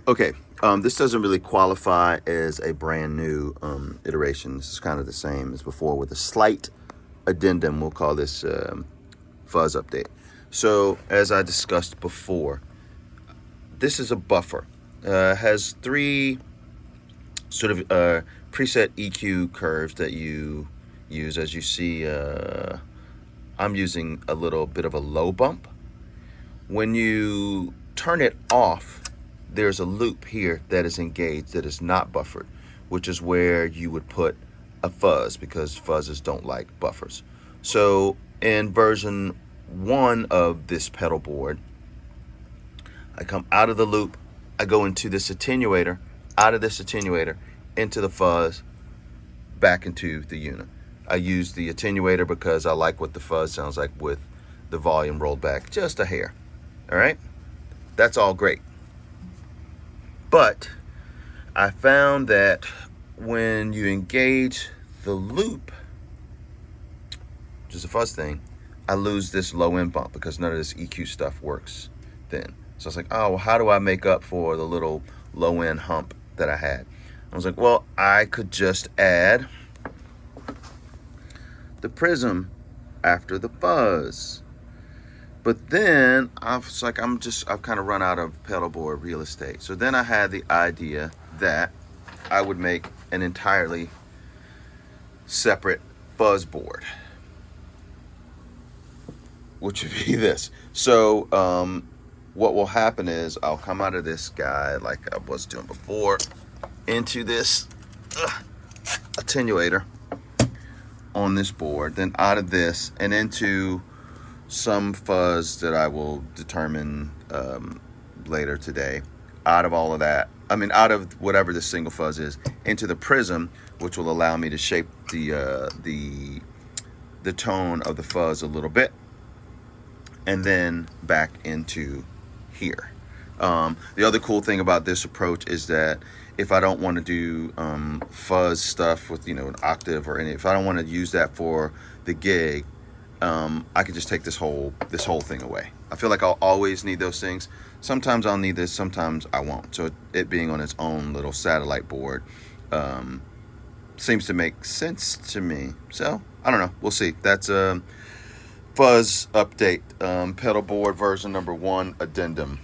Okay, this doesn't really qualify as a brand new iteration. This is kind of the same as before with a slight addendum. We'll call this fuzz update. So, as I discussed before, this is a buffer. Has three sort of preset EQ curves that you use. As you see, I'm using a little bit of a low bump. When you turn it off, there's a loop here that is engaged that is not buffered, which is where you would put a fuzz, because fuzzes don't like buffers. So in version 1 of this pedal board, I come out of the loop, I go into this attenuator, out of this attenuator, into the fuzz, back into the unit. I use the attenuator because I like what the fuzz sounds like with the volume rolled back just a hair. All right, that's all great. But I found that when you engage the loop, which is a fuzz thing, I lose this low end bump because none of this EQ stuff works then. So I was like, oh, well, how do I make up for the little low end hump that I had? I was like, well, I could just add the prism after the fuzz. But then I was like, I've kind of run out of pedalboard real estate. So then I had the idea that I would make an entirely separate fuzz board, which would be this. So what will happen is I'll come out of this guy like I was doing before into this attenuator on this board, then out of this and into some fuzz that I will determine later today. Out of all of that, out of whatever the single fuzz is, into the prism, which will allow me to shape the tone of the fuzz a little bit, and then back into here. The other cool thing about this approach is that if I don't want to do fuzz stuff with an octave or if I don't want to use that for the gig, I could just take this whole thing away. I feel like I'll always need those things. Sometimes I'll need this, sometimes I won't. So it being on its own little satellite board seems to make sense to me. So I don't know. We'll see. That's a fuzz update, pedal board version number 1 addendum.